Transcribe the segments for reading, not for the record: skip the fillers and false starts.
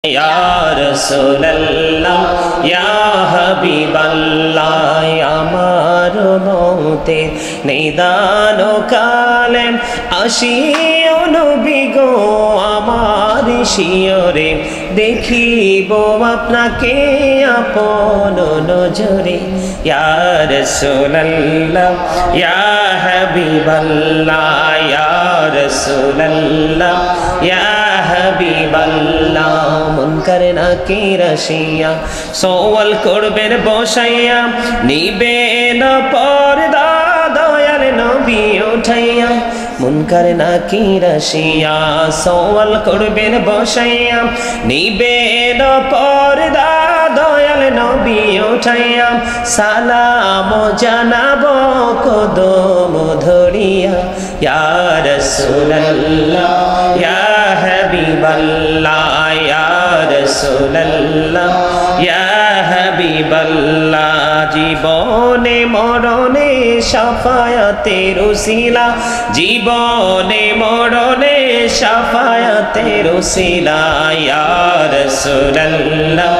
Ya Rasulallah, Ya Habiballah, আমার মতে নিদান কালে আসিও নবী গো আমার শিয়রে দেখিব আপনাকে আপন নজরে ইয়া রাসূলুল্লাহ ইয়া হাবিবাল্লাহ ইয়া রাসূলুল্লাহ ইয়া হাবিবাল্লাহ মুনকার নাকির আসিয়া সওয়াল করবেন বসাইয়া নিবেন পর্দা দয়াল নবী উঠাইয়া মুনকার নাকির আসিয়া সওয়াল করবেন বসাইয়া নিবেন পর্দা দয়াল নবী উঠাইয়া সালাম জানাবো কদম ধরিয়া ইয়া রাসূলুল্লাহ ইয়া হাবিবাল্লাহ ইয়া রাসূলুল্লাহ ইয়া হাবিবাল্লাহ জীবনে মরণে শাফায়াতের উসিলা জীবনে মরণে শাফায়াতের উসিলা ইয়া রাসূলুল্লাহ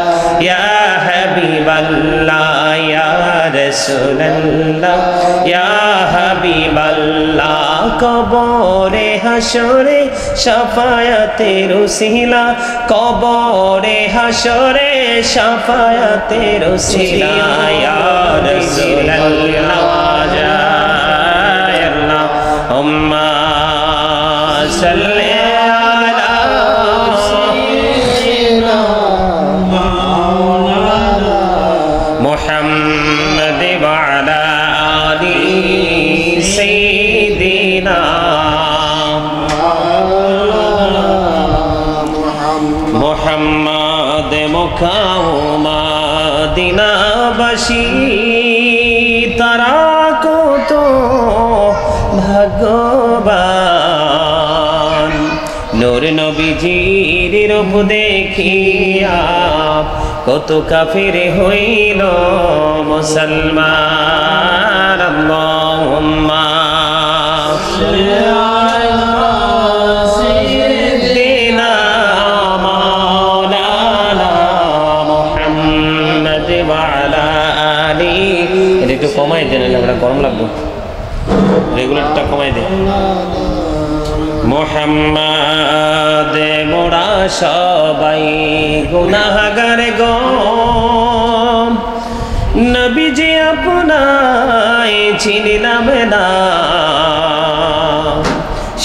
ইয়া হাবিবাল্লাহ ইয়া রাসূলুল্লাহ ইয়া হাবিবাল্লাহ কবরে হাসরে শাফায়াতের উসিলা কবরে হাসরে শাফায়াতের উসিলা ইয়া রাসূলুল্লাহ আল্লাহুম্মা সাল্লি আলা সাইয়্যিদিনা মুহাম্মাদ ওয়া আলা আলি সাইয়্যিদিনা মুহাম্মাদ মুকাওমা দিনাবাসী তারা কত ভাগ্যবান নূর নবীজির রূপ দেখিয়া কত কাফির হইল মুসলমান আল্লাহুম্মা সাল্লি আলা সাইয়্যিদিনা মাওলানা মুহাম্মাদ ওয়া আলা আলি এটা একটু কমাই দেন আমরা গরম লাগবে রেগুলেটরটা কমাই দে মুহাম্মাদ মোরা সবাই গুনাহগার গো নবীজি আপনায় চিনিলাম না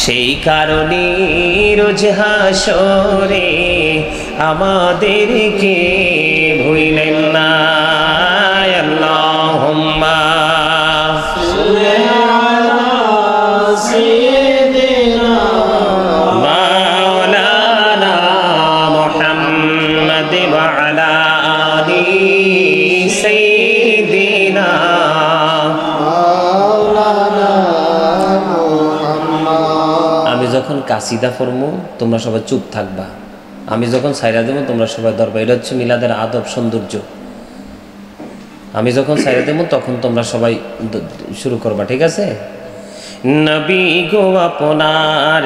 সেই কারণে রোজ হাসরে আমাদেরকে ভুলিলেন না আল্লাহুম্মা সাল্লি আলা সাইয়্যিদিনা মাওলানা মুহাম্মাদ ওয়া আলা আলি সাইয়্যিদিনা মাওলানা মুহাম্মদ আমি যখন কাসিদা পড়মু তোমরা সবাই চুপ থাকবা আমি যখন সাইরা দেব তোমরা সবাই ধরবা এটা হচ্ছে মিলাদের আদব সৌন্দর্য আমি যখন সাইরা দেব তখন তোমরা সবাই শুরু করবা ঠিক আছে নবী গো আপনার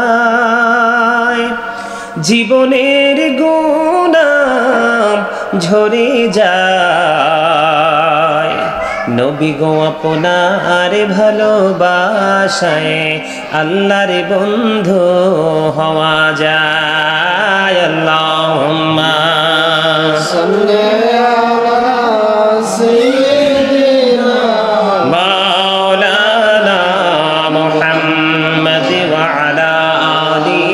ভালোবাসায় জীবনের গুনাহ ঝরে যায় নবী গো আপনার ভালোবাসায় আল্লাহর বন্ধু হওয়া যায় আল্লাহুম্মা সাল্লি আলা সাইয়্যিদিনা মাওলানা মুহাম্মাদ ওয়া আলা আলি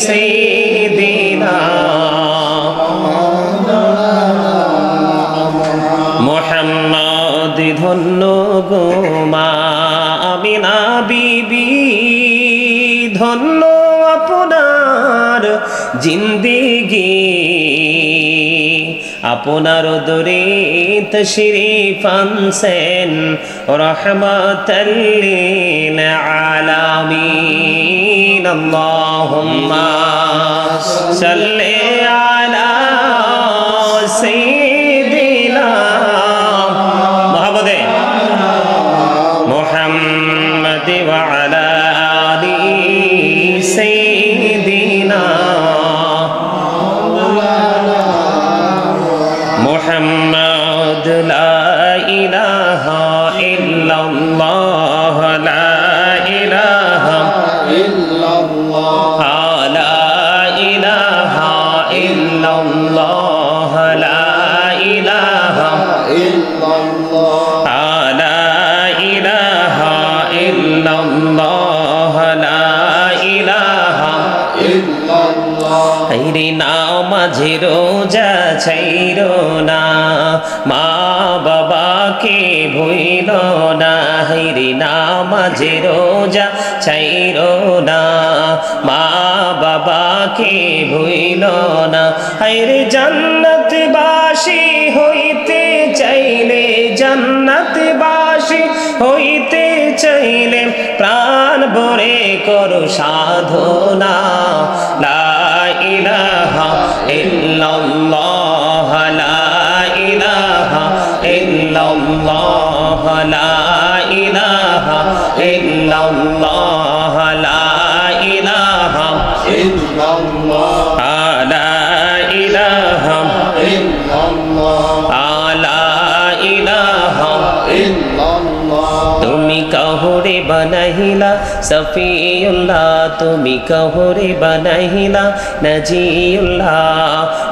সাইয়্যিদিনা মুহাম্মদ ধন্য গো মা আমিনা বিবি ধন্য আপনার জিন্দেগি আপনার দরে তশরিফ আনছেন রহমাতাল লিল আলামিন আল্লাহুম্মা সাল্লি আলা সাইয়্যিদিনা মুহাম্মাদ ওয়া আলা আলি সাইয়্যিদিনা হাইরে নামাজে রোজা ছাইরো না, মা বাবাকে ভুইল না। হাইরে নামাজে রোজা ছাইরো না, মা বাবাকে ভুইল না। হাইরে জান্নাতবাসী হইতে চাইলে, জান্নাতবাসী হইতে চাইলে প্রাণ ভরে করো সাধনা। লা ইলাহা ইল্লাল্লাহ, লা ইলাহা ইল্লাল্লাহ, লা ইলাহা ইল্লাল্লাহ, লা ইলাহা ইল্লাল্লাহ, লা ইলাহা ইল্লাল্লাহ, লা ইলাহা ইল্লাল্লাহ। তুমি কাহুরে বানাইলা সফিউল্লাহ, তুমি কাহুরে বানাইলা নজিউল্লাহ।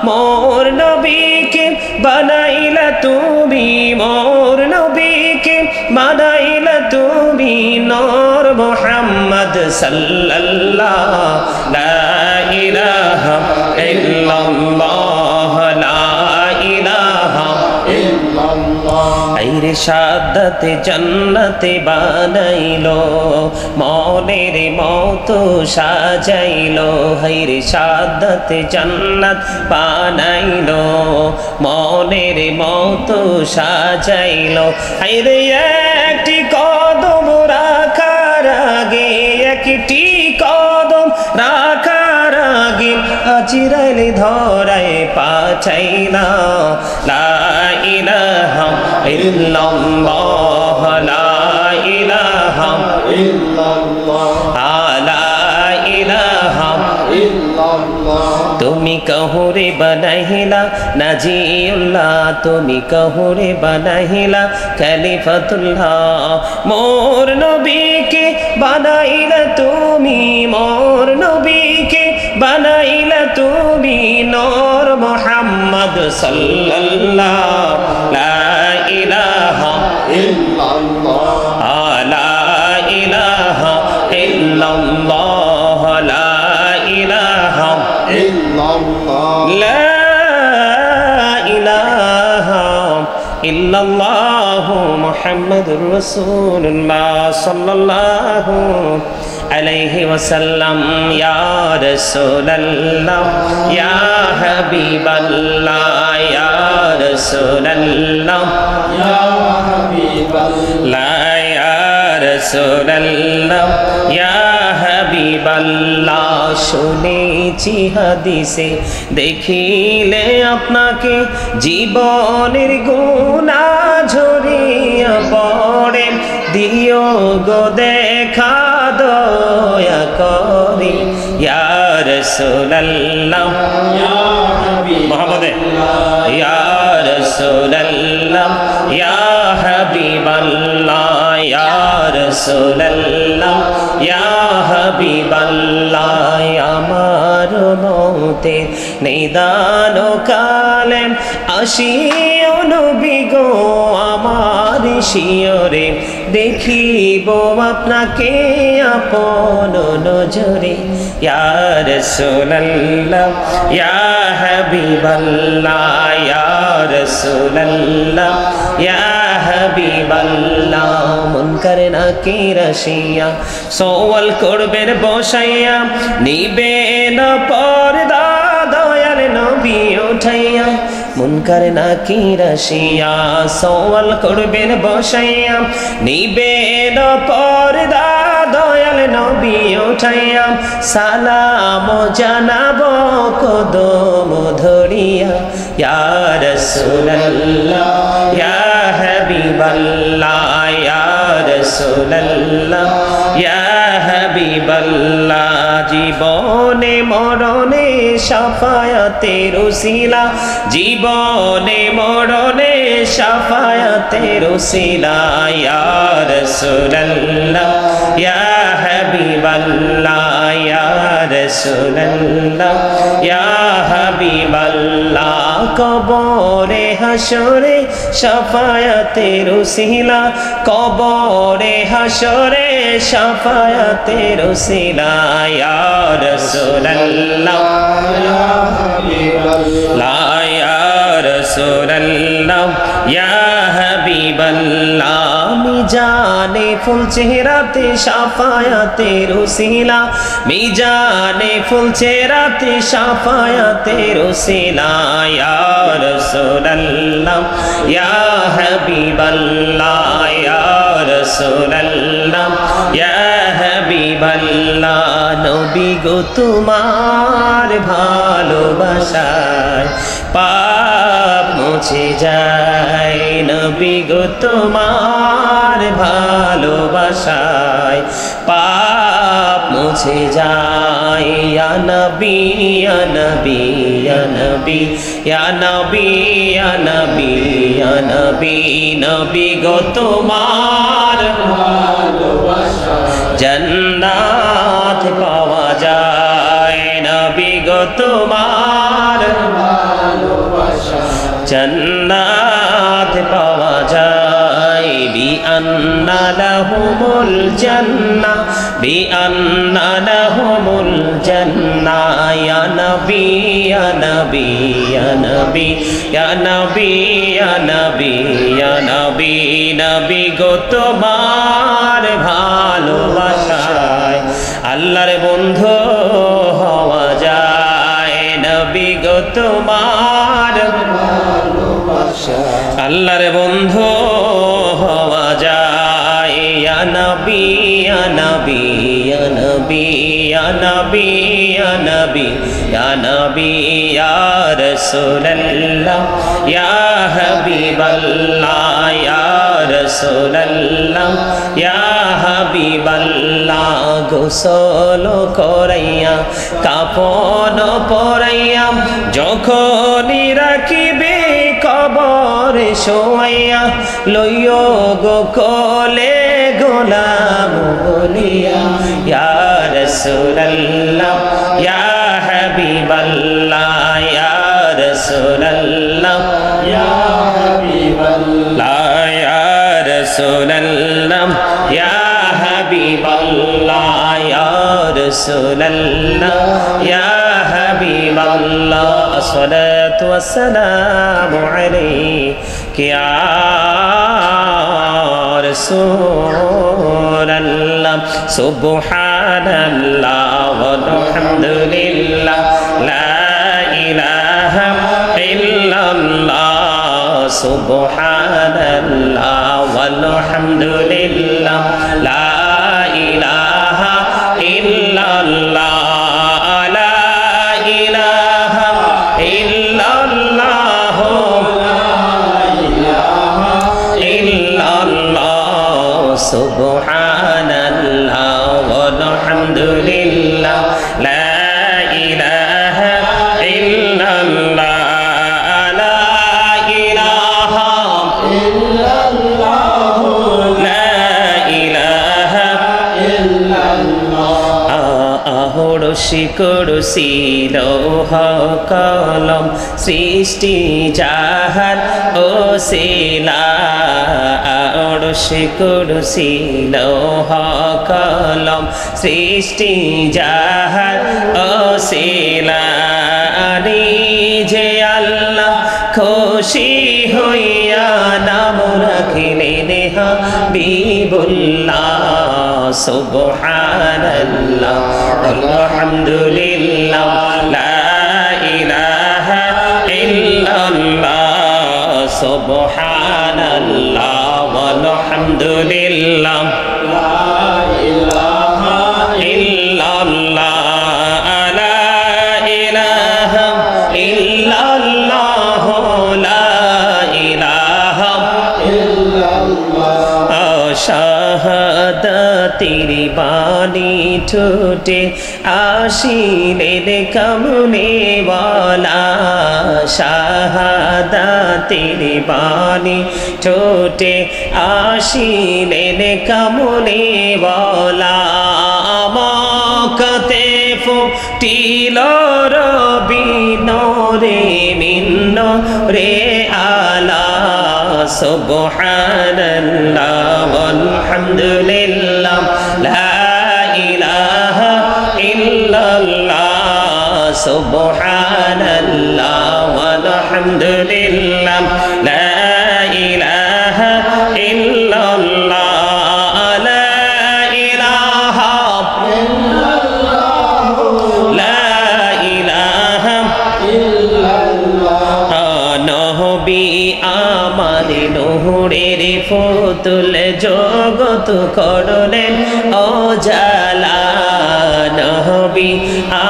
মোর নবীকে বানাইলা তুমি, মোর নবীকে বানাইলা তুমি নূর মুহাম্মদ সাল্লাল্লাহ। লা ইলাহা ইল্লাল্লাহ, লা ইলাহা ইল্লাল্লাহ। আইরে শাহাদাতে জান্নাতে বানাইলো, মনের মতো সাজাইলো। হাইরে শাহাদাতে জান্নাত বানাইলো, মনের মতো সাজাইলো। হাইরে একটি কদম রাখার আগে, একটি কদম রাখার আগে আজরাইল ধরায় পাঠাইলা। লা ইলাহা ইল্লাল্লাহ, লা ইলাহা ইল্লাল্লাহ, লা ইলাহা ইল্লাল্লাহ। তুমি কাহুরে বানাইলা নাজিউল্লাহ, তুমি কাহুরে বানাইলা খলিফাতুল্লাহ। মোর নবীকে বানাইলা তুমি, মোর নবীকে বানাইলা তুমি নূর মুহাম্মদ সাল্লাল্লাহ। লা ইলাহা ইল্লাল্লাহ, লা ইলাহা ইল্লাল্লাহ, লা ইলাহা ইল্লাল্লাহ, লা ইলাহা ইল্লাল্লাহ মুহাম্মাদুর রাসূলুল্লাহ সাল্লাল্লাহু আলাইহি ওয়াসাল্লাম। ইয়া রাসূলুল্লাহ, ইয়া হাবিবাল্লাহ, ইয়া রাসূলুল্লাহ, ইয়া হাবিবাল্লাহ, ইয়া রাসূলুল্লাহ, ইয়া হাবিবাল্লাহ। শুনেছি হাদিসে দেখিলে আপনাকে জীবনের গুনাহ ঝরিয়া পড়ে, দিও গো দেখা দয়া করে। ইয়া রাসূলুল্লাহ, ইয়া হাবিবাল্লাহ, ইয়া রাসূলুল্লাহ, ইয়া হাবিবাল্লাহ, ইয়া রাসূলুল্লাহ, ইয়া হাবিবাল্লাহ। আমার মতে নিদান কালে আসিও নবী গো আমার শিয়রে, দেখিব আপনাকে আপন নজরে। ইয়া রাসূলুল্লাহ, ইয়া হাবিবাল্লাহ, ইয়া রাসূলুল্লাহ, ইয়া হাবিবাল্লাহ। মুনকার নাকির আসিয়া সওয়াল করবেন বসাইয়া, নিবেন পর্দা দয়াল নবী উঠাইয়া। মুনকার নাকির আসিয়া সওয়াল করবেন বসাইয়া, নিবেন পর্দা দয়াল নবী উঠাইয়া। সালাম জানাব কদম ধরিয়া। ইয়া রাসূলুল্লাহ, ইয়া হাবিবাল্লাহ, ইয়া রাসূলুল্লাহ, ইয়া হাবিবাল্লাহ। জীবনে মরণে শাফায়াতের উসিলা, জীবনে মরণে শাফায়াতের উসিলা। ইয়া রাসূলুল্লাহ, ইয়া হাবিবাল্লাহ, ইয়া রাসূলুল্লাহ, ইয়া হাবিবাল্লাহ। কবরে হাসরে শাফায়াতের উসিলা কবরে হাসরে শাফায়াতের উসিলা ইয়া রাসূলুল্লাহ ইয়া হাবিবাল্লাহ ইয়া রাসূলুল্লাহ ইয়া হাবিবাল্লাহ মিজানে ফুল চেহারাতে শাফায়াতের উসিলা মিজানে ফুল চেহারাতে শাফায়াতের উসিলা ইয়া রাসূলুল্লাহ ইয়া হাবিবাল্লাহ ইয়া রাসূলুল্লাহ ইয়া হাবিবাল্লাহ নবী গো তোমার ভালোবাসায় পাপ মুছে যায় নবী গো তোমার ভালোবাসায় পাপ মুছে যায় ইয়া নবী ইয়া নবী ইয়া নবী ইয়া নবী ইয়া নবী ইয়া নবী নবী গো তোমার ভালোবাসায় জান্নাত পাওয়া যায় নবী গো তোমার ভালোবাসায় জান্নাত পাওয়া যায় বিআন্না লাহুমুল জান্নাহ বিআন্না লাহুমুল জান্নাহ ইয়া নবী ইয়া নবী ইয়া নবী ইয়া নবী ইয়া নবী ইয়া নবী নবী গো তোমার ভালোবাসায় আল্লাহর বন্ধু হওয়া যায় নবী গো তোমার আল্লাহর বন্ধু হওয়া যায় ইয়া নবী ইয়া নবী ইয়া নবী ইয়া নবী ইয়া নবী ইয়া নবী ইয়া রাসূলুল্লাহ ইয়া হাবিবাল্লাহ ইয়া রাসূলুল্লাহ ইয়া হাবিবাল্লাহ গোসল করাইয়া কাফন পরাইয়া যখনই রাখিবে কবরে শোয়াইয়া লইও গো কোলে গোলাম বলিয়া ইয়া রাসূলুল্লাহ ইয়া হাবিবাল্লাহ ইয়া রাসূলুল্লাহ ইয়া হাবিবাল্লাহ ইয়া রাসূলুল্লাহ ইয়া হাবিবাল্লাহ ইয়া রাসূলুল্লাহ ইয়া হাবিবাল্লাহ আসসালাতু ওয়াসসালামু আলাইকা ইয়া রাসূলুল্লাহ সুবহানাল্লাহ ওয়ালহামদুলিল্লাহ লা ইলাহা ইল্লাল্লাহ সুবহানাল্লাহ ওয়ালহামদুলিল্লাহ লা ইলাহা ইল্লাল্লাহ সুবহানাল্লাহ ওয়ালহামদুলিল্লাহ লা ইলাহা ইল্লাল্লাহ লা ইলাহা ইল্লাল্লাহ লা ইলাহা ইল্লাল্লাহ আহরসি করসি লৌহ কলম সৃষ্টি জাহান ও শিলা আরশে কুরসি লৌহ কলম সৃষ্টি জাহান ও শিলা যে আল্লাহ খুশি হইয়া নাম রাখিলেন হাবিবুল্লাহ সুবহানাল্লাহ আলহামদুলিল্লাহ লা ইলাহা ইল্লাল্লাহ সুবহানাল্লাহ ওয়ালহামদুলিল্লাহ লা ইলাহা ইল্লাল্লাহ লা ইলাহা ইল্লাল্লাহ লা ইলাহা ইল্লাল্লাহ শাহাদাতের বাণী ঠোঁটে আসিলেন কামনে ওয়ালা শাহাদাতের বাণী ঠোঁটে আসিলেন কামনে ওয়ালা মক্কাতে ফুটিল রবি নরে মিন্ন রে আলা সুবহানাল্লাহ আলহামদুলিল্লাহ লা ইলাহা ইল্লাল্লাহ সুবহানাল্লাহ আলহামদুলিল্লাহ লা ইলাহা ইল্লাল্লাহ লা ইলাহা লা ইলাহা ইল্লাল্লাহ নবী আমার নূরের ফুতুল জগত করলেন উজালা নবী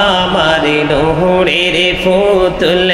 আমার নূরের ফুতুল